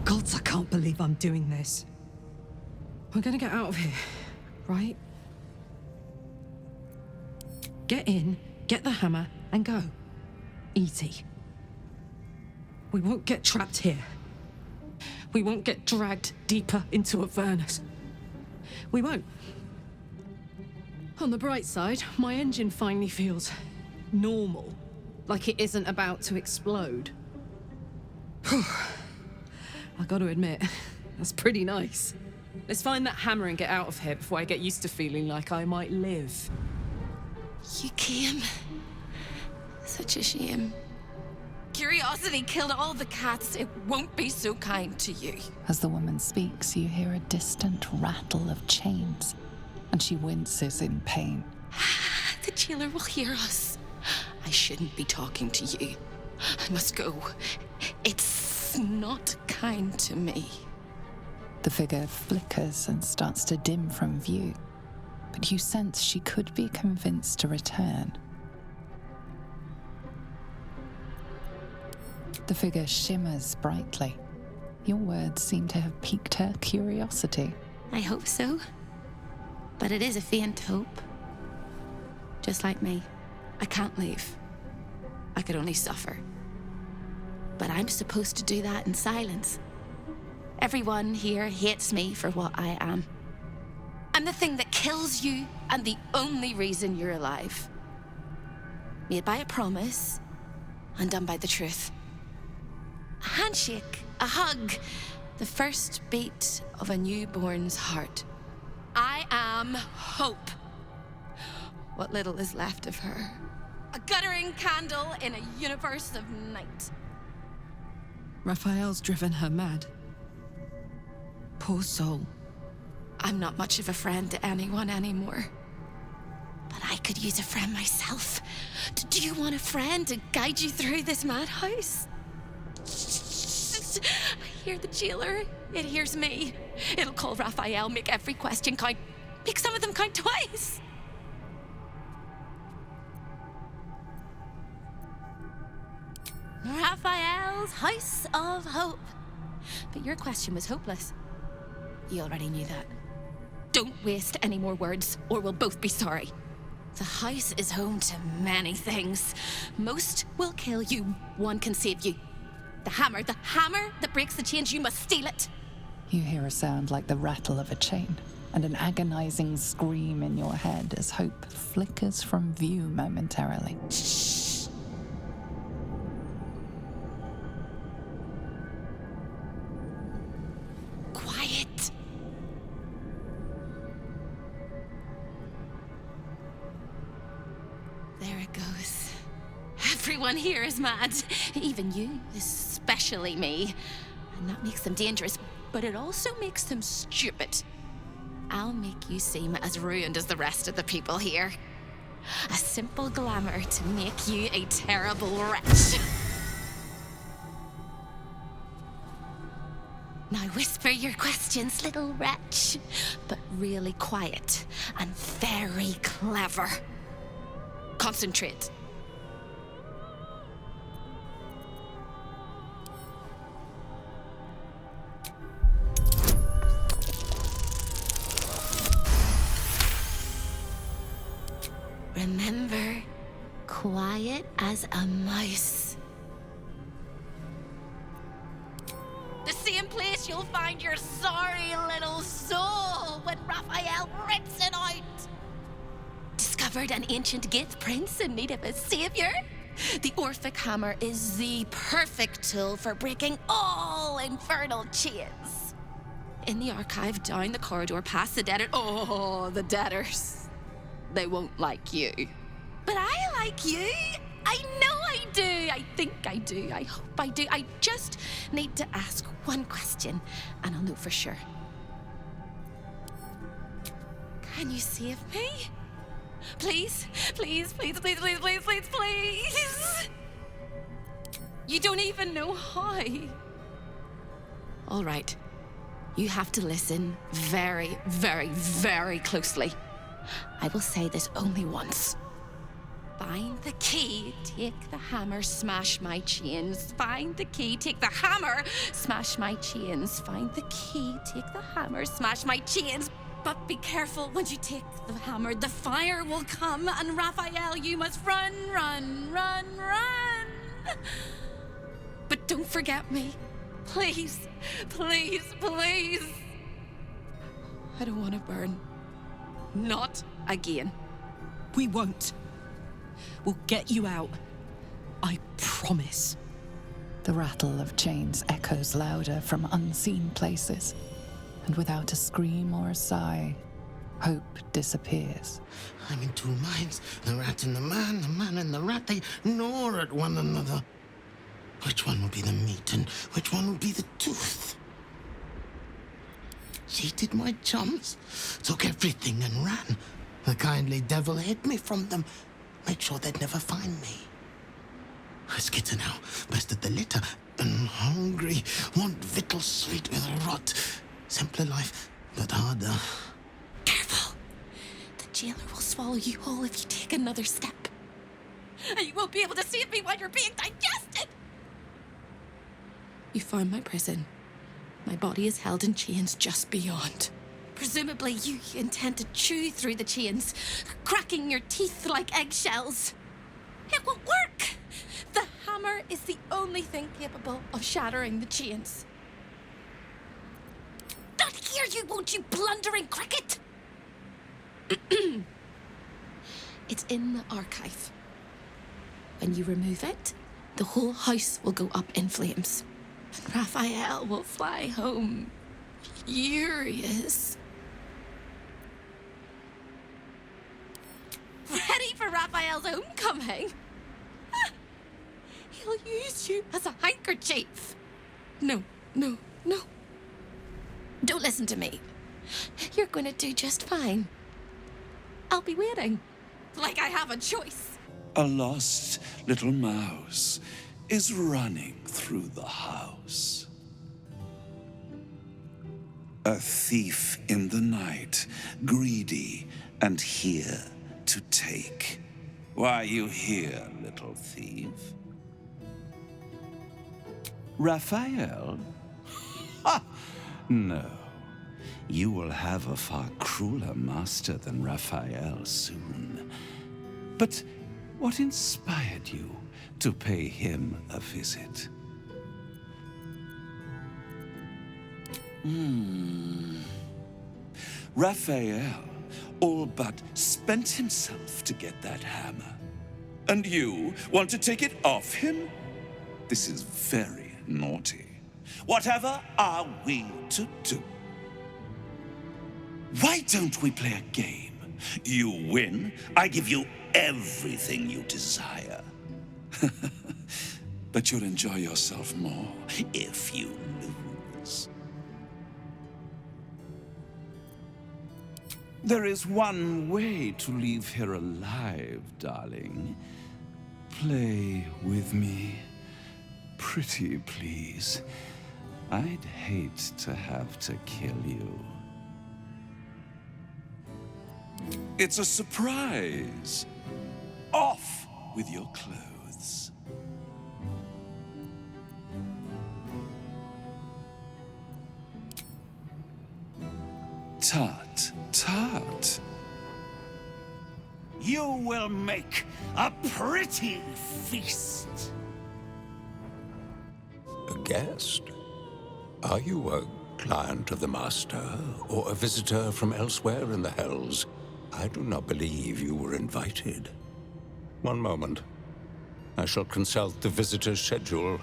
Gods, I can't believe I'm doing this. We're gonna get out of here, right? Get in, get the hammer, and go. Easy. We won't get trapped here. We won't get dragged deeper into Avernus. We won't. On the bright side, my engine finally feels normal. Like it isn't about to explode. I gotta admit, that's pretty nice. Let's find that hammer and get out of here before I get used to feeling like I might live. You came. Such a shame. Curiosity killed all the cats. It won't be so kind to you. As the woman speaks, you hear a distant rattle of chains, and she winces in pain. The jailer will hear us. I shouldn't be talking to you. I must go. It's not kind to me. The figure flickers and starts to dim from view, but you sense she could be convinced to return. The figure shimmers brightly. Your words seem to have piqued her curiosity. I hope so. But it is a faint hope. Just like me. I can't leave. I could only suffer. But I'm supposed to do that in silence. Everyone here hates me for what I am. I'm the thing that kills you and the only reason you're alive. Made by a promise, undone by the truth. A handshake, a hug, the first beat of a newborn's heart. I am hope. What little is left of her. A guttering candle in a universe of night. Raphael's driven her mad. Poor soul. I'm not much of a friend to anyone anymore. But I could use a friend myself. Do you want a friend to guide you through this madhouse? I hear the jailer. It hears me. It'll call Raphael, make every question count. Make some of them count twice. Raphael's House of Hope. But your question was hopeless. You already knew that. Don't waste any more words, or we'll both be sorry. The house is home to many things. Most will kill you, one can save you. The hammer that breaks the chains, you must steal it. You hear a sound like the rattle of a chain, and an agonizing scream in your head as hope flickers from view momentarily. Shh. Quiet. There it goes. Everyone here is mad. Even you, especially me. And that makes them dangerous, but it also makes them stupid. I'll make you seem as ruined as the rest of the people here. A simple glamour to make you a terrible wretch. Now whisper your questions, little wretch, but really quiet and very clever. Concentrate. Remember, quiet as a mouse. The same place you'll find your sorry little soul when Raphael rips it out. Discovered an ancient Gith prince in need of a savior? The Orphic hammer is the perfect tool for breaking all infernal chains. In the archive, down the corridor, past the debtor. Oh, the debtors. They won't like you. But I like you. I know I do. I think I do. I hope I do. I just need to ask one question, and I'll know for sure. Can you save me? Please, please, please, please, please, please, please, please. You don't even know how. All right. You have to listen very, very, very closely. I will say this only once. Find the key, take the hammer, smash my chains. Find the key, take the hammer, smash my chains. Find the key, take the hammer, smash my chains. But be careful when you take the hammer, the fire will come, and Raphael, you must run, run, run, run. But don't forget me. Please, please, please. I don't want to burn. Not again. We won't. We'll get you out. I promise. The rattle of chains echoes louder from unseen places, and without a scream or a sigh, hope disappears. I'm in two minds. The rat and the man and the rat, they gnaw at one another. Which one will be the meat and which one will be the tooth? Cheated my chums, took everything and ran. The kindly devil hid me from them, made sure they'd never find me. I skitter now, bested the litter, and hungry, want victuals sweet with rot. Simpler life, but harder. Careful. The jailer will swallow you whole if you take another step. And you won't be able to save me while you're being digested. You found my prison. My body is held in chains just beyond. Presumably, you intend to chew through the chains, cracking your teeth like eggshells. It won't work! The hammer is the only thing capable of shattering the chains. Not hear you, won't you, blundering cricket? It's in the archive. When you remove it, the whole house will go up in flames. And Raphael will fly home, furious. Ready for Raphael's homecoming? He'll use you as a handkerchief. No, no, no. Don't listen to me. You're going to do just fine. I'll be waiting, like I have a choice. A lost little mouse is running through the house. A thief in the night, greedy and here to take. Why are you here, little thief? Raphael? Ha! No. You will have a far crueler master than Raphael soon. But what inspired you to pay him a visit? Raphael all but spent himself to get that hammer. And you want to take it off him? This is very naughty. Whatever are we to do? Why don't we play a game? You win, I give you everything you desire. But you'll enjoy yourself more if you lose. There is one way to leave here alive, darling. Play with me. Pretty, please. I'd hate to have to kill you. It's a surprise. Off with your clothes. Tut, tut. You will make a pretty feast. A guest? Are you a client of the Master, or a visitor from elsewhere in the Hells? I do not believe you were invited. One moment. I shall consult the visitor's schedule.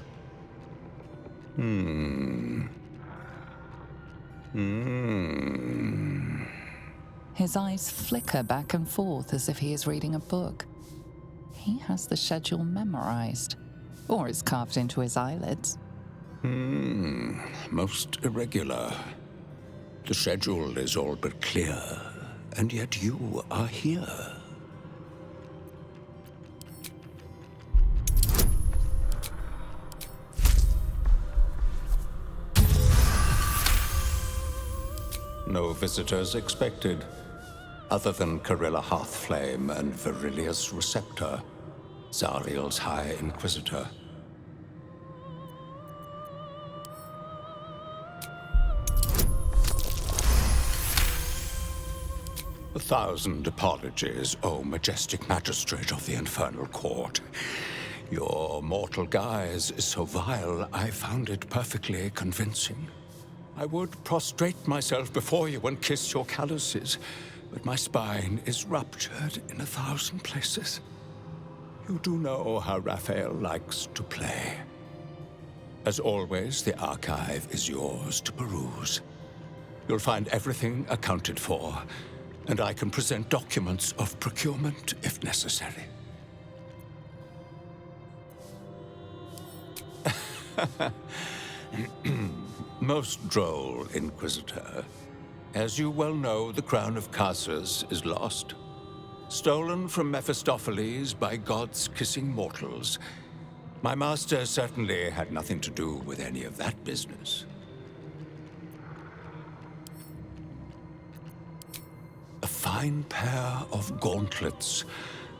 His eyes flicker back and forth as if he is reading a book. He has the schedule memorized, or it's carved into his eyelids. Most irregular. The schedule is all but clear, and yet you are here. No visitors expected, other than Carilla Hearthflame and Virilius Receptor. Zariel's High Inquisitor. A thousand apologies, O majestic magistrate of the Infernal Court. Your mortal guise is so vile, I found it perfectly convincing. I would prostrate myself before you and kiss your calluses, but my spine is ruptured in 1,000 places. You do know how Raphael likes to play. As always, the archive is yours to peruse. You'll find everything accounted for, and I can present documents of procurement if necessary. Most droll, Inquisitor. As you well know, the crown of Casus is lost. Stolen from Mephistopheles by gods kissing mortals. My master certainly had nothing to do with any of that business. A fine pair of gauntlets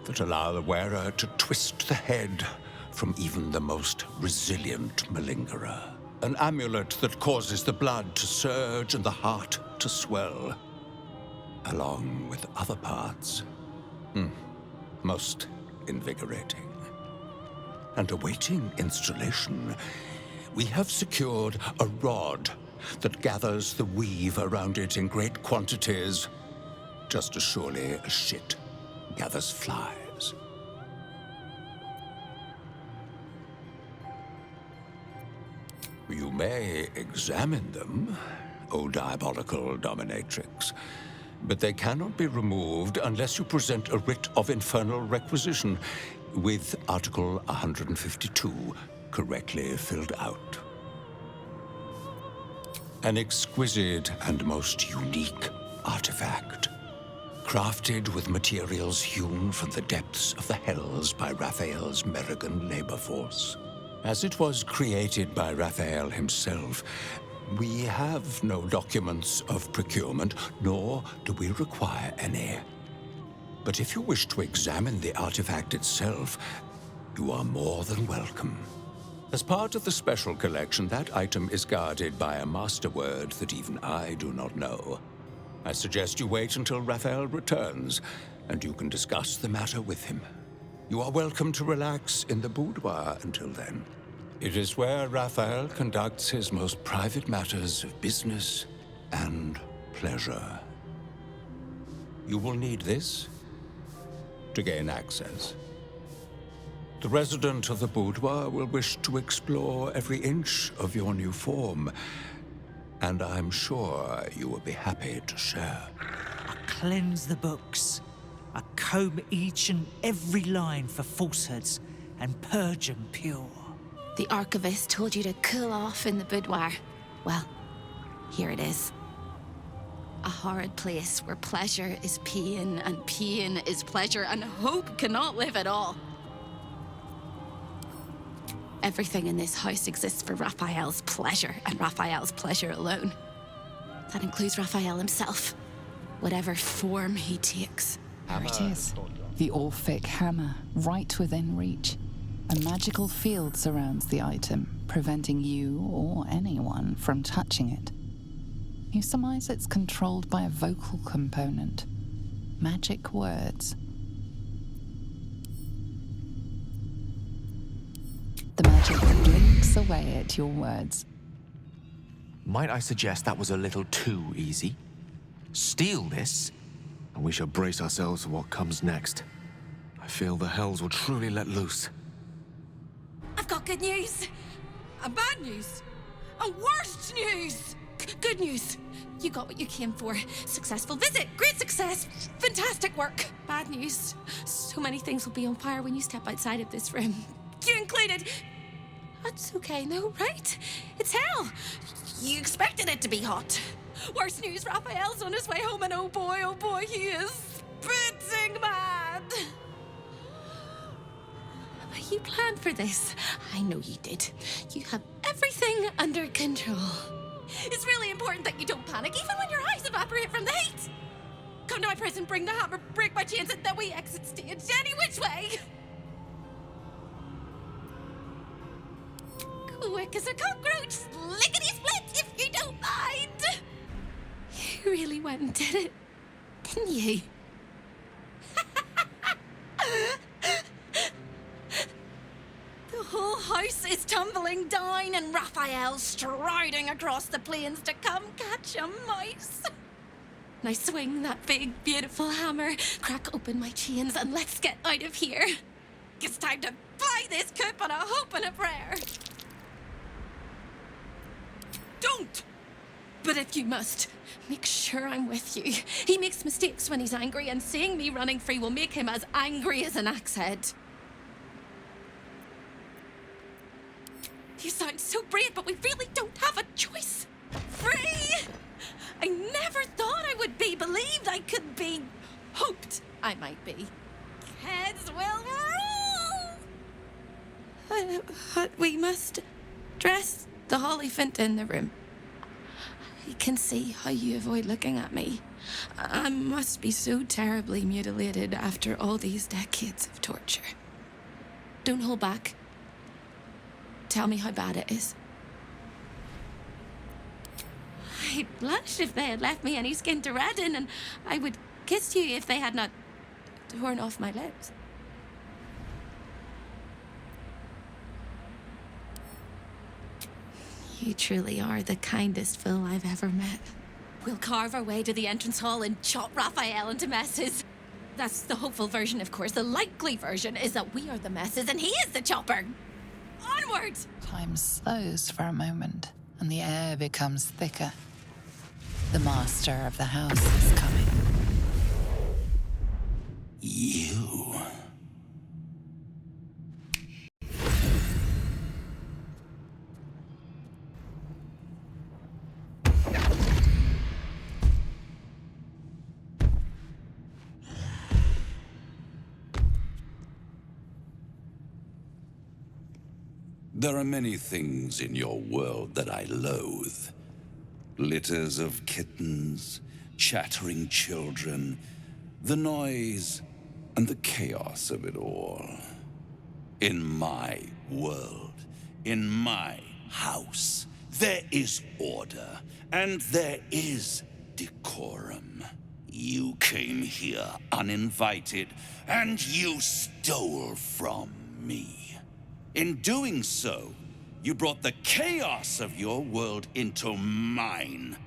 that allow the wearer to twist the head from even the most resilient malingerer. An amulet that causes the blood to surge and the heart to swell, along with other parts. Most invigorating. And awaiting installation, we have secured a rod that gathers the weave around it in great quantities, just as surely as shit gathers flies. You may examine them, O diabolical dominatrix, but they cannot be removed unless you present a writ of infernal requisition with Article 152 correctly filled out. An exquisite and most unique artifact, crafted with materials hewn from the depths of the hells by Raphael's Merrigan labor force. As it was created by Raphael himself, we have no documents of procurement, nor do we require any. But if you wish to examine the artifact itself, you are more than welcome. As part of the special collection, that item is guarded by a master word that even I do not know. I suggest you wait until Raphael returns, and you can discuss the matter with him. You are welcome to relax in the boudoir until then. It is where Raphael conducts his most private matters of business and pleasure. You will need this to gain access. The resident of the boudoir will wish to explore every inch of your new form, and I'm sure you will be happy to share. I cleanse the books. I comb each and every line for falsehoods and purge them pure. The archivist told you to cool off in the boudoir. Well, here it is. A horrid place where pleasure is pain and pain is pleasure and hope cannot live at all. Everything in this house exists for Raphael's pleasure and Raphael's pleasure alone. That includes Raphael himself, whatever form he takes. There it is. The Orphic hammer, right within reach. A magical field surrounds the item, preventing you or anyone from touching it. You surmise it's controlled by a vocal component. Magic words. The magic blinks away at your words. Might I suggest that was a little too easy? Steal this, and we shall brace ourselves for what comes next. I feel the hells will truly let loose. I've got good news. And bad news. And worst news. Good news. You got what you came for. Successful visit. Great success. Fantastic work. Bad news. So many things will be on fire when you step outside of this room. You included. That's okay, no, right? It's hell. You expected it to be hot. Worst news, Raphael's on his way home, and oh boy, he is spitting mad. You planned for this. I know you did. You have everything under control. It's really important that you don't panic, even when your eyes evaporate from the heat. Come to my prison, bring the hammer, break my chains, and then we exit stage any which way. quick as a cockroach, lickety-split, if you don't mind. You really went and did it, didn't you? The whole house is tumbling down and Raphael striding across the plains to come catch a mouse. Now swing that big, beautiful hammer, crack open my chains, and let's get out of here. It's time to fly this coop on a hope and a prayer. Don't! But if you must, make sure I'm with you. He makes mistakes when he's angry, and seeing me running free will make him as angry as an axe head. You sound so brave, but we really don't have a choice. Free! I never thought I would be believed. I could be hoped I might be. Heads will roll! But we must dress the Hollyphant in the room. I can see how you avoid looking at me. I must be so terribly mutilated after all these decades of torture. Don't hold back. Tell me how bad it is. I'd blush if they had left me any skin to redden, and I would kiss you if they had not torn off my lips. You truly are the kindest fool I've ever met. We'll carve our way to the entrance hall and chop Raphael into messes. That's the hopeful version, of course. The likely version is that we are the messes and he is the chopper. Onward! Time slows for a moment, and the air becomes thicker. The master of the house is coming. You. There are many things in your world that I loathe. Litters of kittens, chattering children, the noise and the chaos of it all. In my world, in my house, there is order and there is decorum. You came here uninvited and you stole from me. In doing so, you brought the chaos of your world into mine.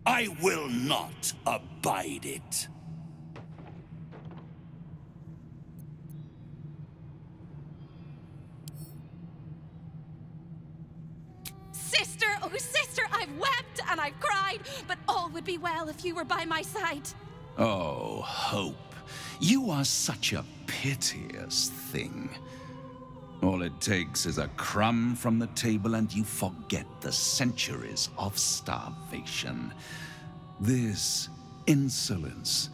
I will not abide it. Sister, oh sister, I've wept and I've cried, but all would be well if you were by my side. Oh, Hope, you are such a piteous thing. All it takes is a crumb from the table and you forget the centuries of starvation. This insolence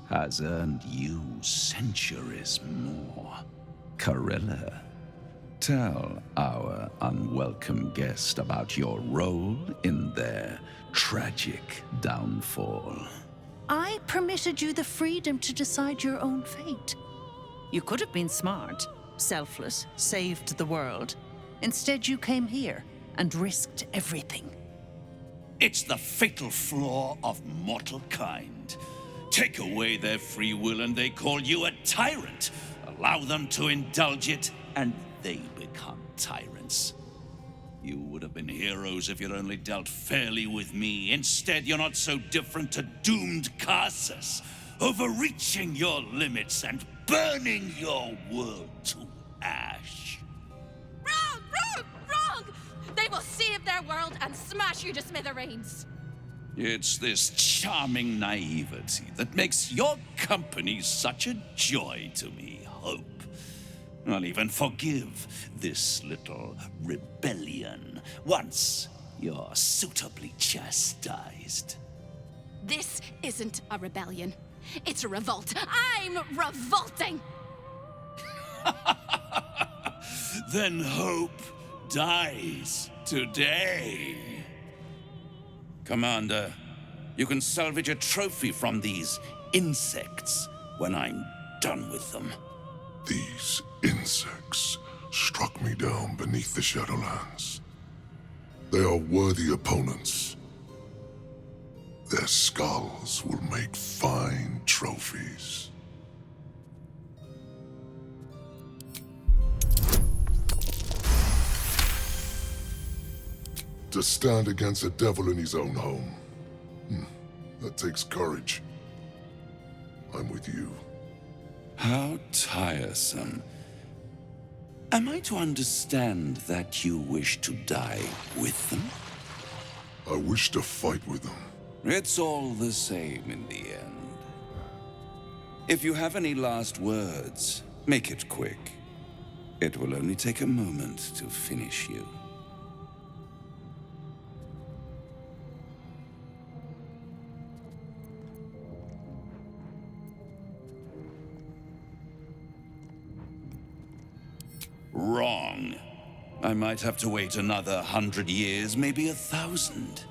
has earned you centuries more. Carilla, tell our unwelcome guest about your role in their tragic downfall. I permitted you the freedom to decide your own fate. You could have been smart, selfless, saved the world. Instead, you came here and risked everything. It's the fatal flaw of mortal kind. Take away their free will and they call you a tyrant. Allow them to indulge it and they become tyrants. You would have been heroes if you'd only dealt fairly with me. Instead, you're not so different to doomed Carsus, overreaching your limits and burning your world to ash. Wrong, wrong, wrong! They will save their world and smash you to smithereens. It's this charming naivety that makes your company such a joy to me, Hope. I'll even forgive this little rebellion once you're suitably chastised. This isn't a rebellion. It's a revolt. I'm revolting! Then Hope dies today. Commander, you can salvage a trophy from these insects when I'm done with them. These insects struck me down beneath the Shadowlands. They are worthy opponents. Their skulls will make fine trophies. To stand against a devil in his own home, that takes courage. I'm with you. How tiresome. Am I to understand that you wish to die with them? I wish to fight with them. It's all the same in the end. If you have any last words, make it quick. It will only take a moment to finish you. Wrong. I might have to wait another 100 years, maybe 1,000.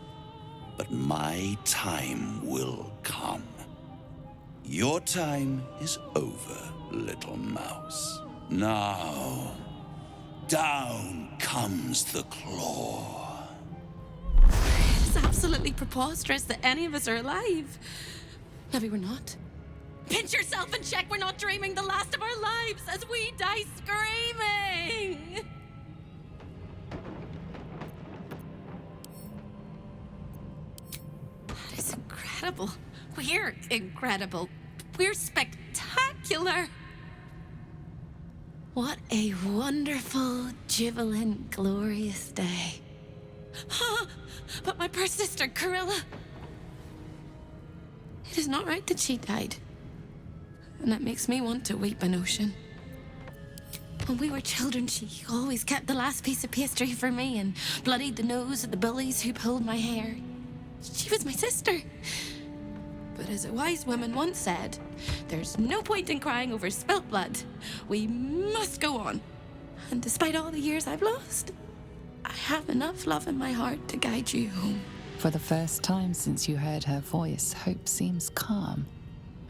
But my time will come. Your time is over, little mouse. Now, down comes the claw. It's absolutely preposterous that any of us are alive. Maybe we're not. Pinch yourself and check we're not dreaming the last of our lives as we die screaming! That is incredible. We're incredible. We're spectacular. What a wonderful, jubilant, glorious day. But my poor sister, Corilla. It is not right that she died. And that makes me want to weep an ocean. When we were children, she always kept the last piece of pastry for me and bloodied the nose of the bullies who pulled my hair. She was my sister. But as a wise woman once said, there's no point in crying over spilt blood. We must go on. And despite all the years I've lost, I have enough love in my heart to guide you home. For the first time since you heard her voice, hope seems calm,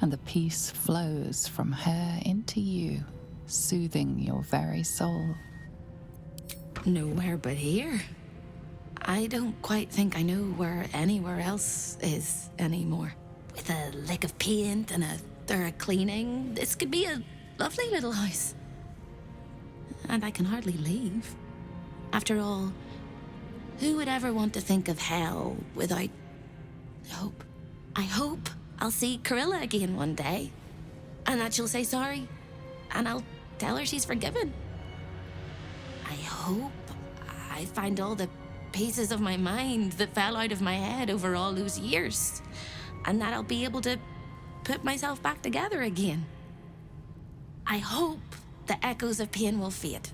and the peace flows from her into you, soothing your very soul. Nowhere but here. I don't quite think I know where anywhere else is anymore. With a lick of paint and a thorough cleaning, this could be a lovely little house. And I can hardly leave. After all, who would ever want to think of hell without hope? I hope I'll see Corilla again one day, and that she'll say sorry, and I'll tell her she's forgiven. I hope I find all the pieces of my mind that fell out of my head over all those years, and that I'll be able to put myself back together again. I hope the echoes of pain will fade,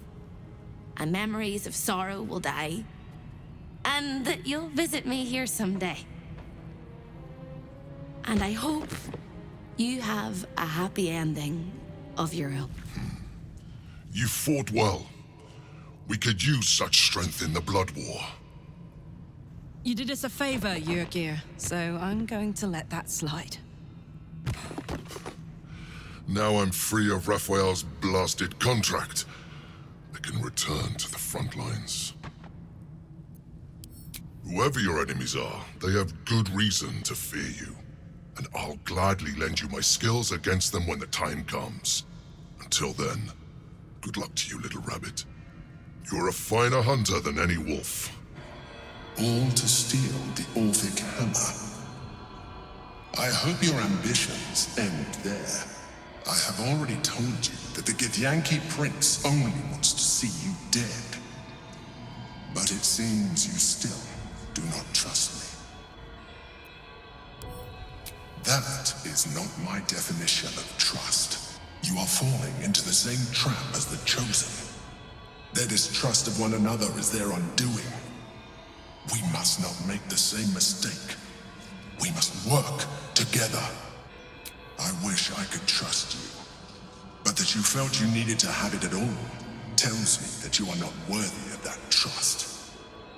and memories of sorrow will die, and that you'll visit me here someday. And I hope you have a happy ending of your own. You fought well. We could use such strength in the Blood War. You did us a favor, Yurgir, so I'm going to let that slide. Now I'm free of Raphael's blasted contract. I can return to the front lines. Whoever your enemies are, they have good reason to fear you. And I'll gladly lend you my skills against them when the time comes. Until then, good luck to you, little rabbit. You're a finer hunter than any wolf. All to steal the Orphic hammer. I hope your ambitions end there. I have already told you that the Githyanki Prince only wants to see you dead. But it seems you still do not trust me. That is not my definition of trust. You are falling into the same trap as the Chosen. Their distrust of one another is their undoing. We must not make the same mistake. We must work together. I wish I could trust you, but that you felt you needed to have it at all tells me that you are not worthy of that trust.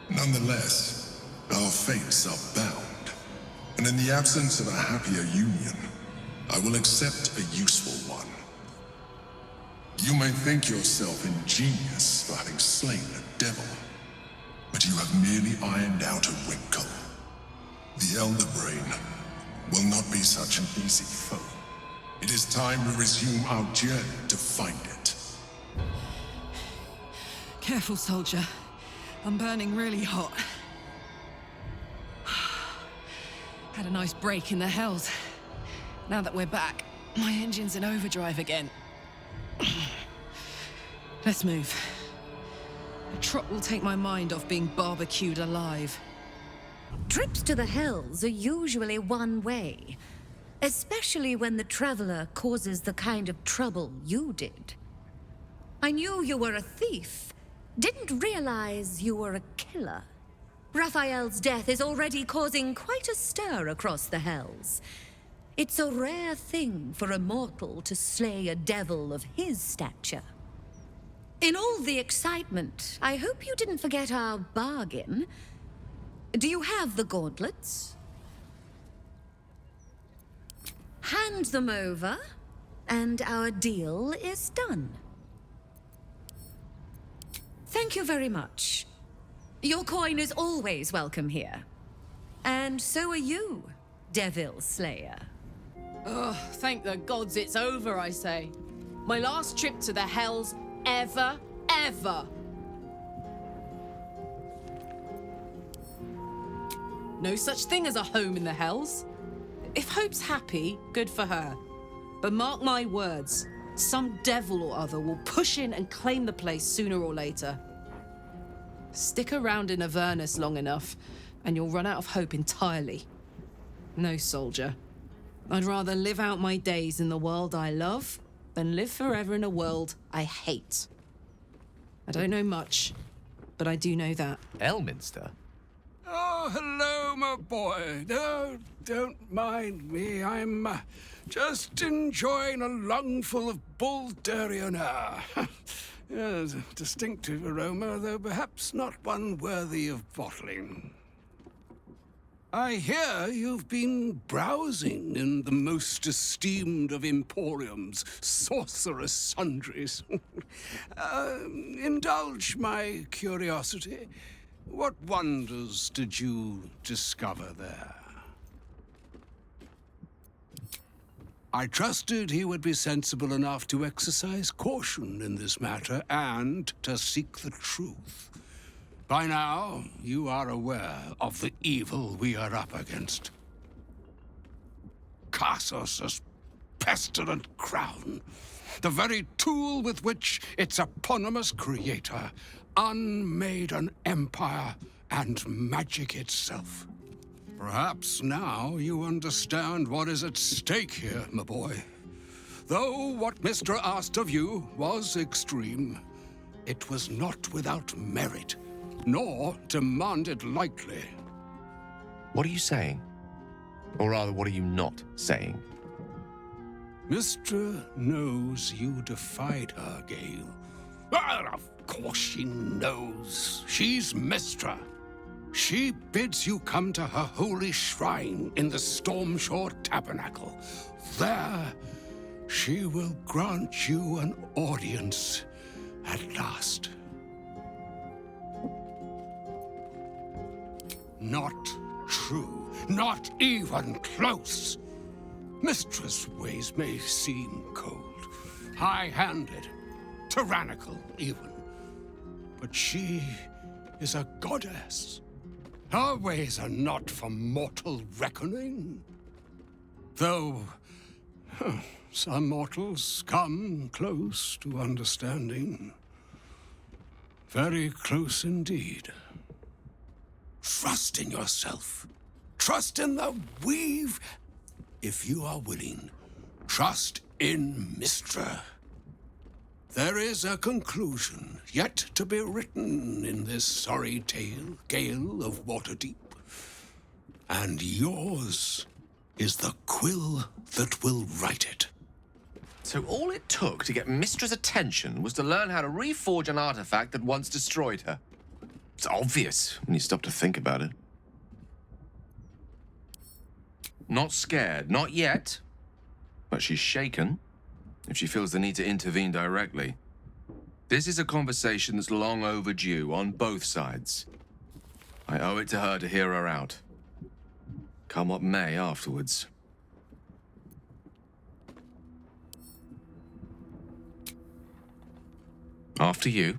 Nonetheless, our fates are bound, and in the absence of a happier union, I will accept a useful one. You may think yourself ingenious for having slain a devil, but you have merely ironed out a wrinkle. The Elder Brain will not be such an easy foe. It is time we resume our journey to find it. Careful, soldier. I'm burning really hot. Had a nice break in the hells. Now that we're back, my engine's in overdrive again. Let's move. A trot will take my mind off being barbecued alive. Trips to the hells are usually one way, especially when the traveler causes the kind of trouble you did. I knew you were a thief, didn't realize you were a killer. Raphael's death is already causing quite a stir across the hells. It's a rare thing for a mortal to slay a devil of his stature. In all the excitement, I hope you didn't forget our bargain. Do you have the gauntlets? Hand them over, and our deal is done. Thank you very much. Your coin is always welcome here. And so are you, Devil Slayer. Ugh, thank the gods it's over, I say. My last trip to the hells ever. No such thing as a home in the hells. If Hope's happy, good for her. But mark my words, some devil or other will push in and claim the place sooner or later. Stick around in Avernus long enough, and you'll run out of hope entirely. No, soldier. I'd rather live out my days in the world I love than live forever in a world I hate. I don't know much, but I do know that. Elminster? Oh, hello, my boy. No, don't mind me. I'm just enjoying a lungful of Baldurian air. Yes, a distinctive aroma, though perhaps not one worthy of bottling. I hear you've been browsing in the most esteemed of emporiums, sorcerous sundries. Indulge my curiosity. What wonders did you discover there? I trusted he would be sensible enough to exercise caution in this matter and to seek the truth. By now, you are aware of the evil we are up against. Cassos' pestilent crown, the very tool with which its eponymous creator unmade an empire and magic itself. Perhaps now you understand what is at stake here, my boy. Though what Mr. asked of you was extreme, it was not without merit, nor demanded lightly. What are you saying? Or rather, what are you not saying? Mistress knows you defied her, Gale. Well, of course she knows. She's Mistress. She bids you come to her holy shrine in the Stormshore Tabernacle. There, she will grant you an audience at last. Not true. Not even close. Mistress' ways may seem cold, high-handed, tyrannical even. But she is a goddess. Her ways are not for mortal reckoning. Though some mortals come close to understanding. Very close indeed. Trust in yourself. Trust in the weave. If you are willing, trust in Mistress. There is a conclusion yet to be written in this sorry tale, Gale of Waterdeep. And yours is the quill that will write it. So all it took to get Mistress' attention was to learn how to reforge an artifact that once destroyed her. It's obvious when you stop to think about it. Not scared, not yet. But she's shaken. if she feels the need to intervene directly. This is a conversation that's long overdue on both sides. I owe it to her to hear her out. Come what may afterwards. After you.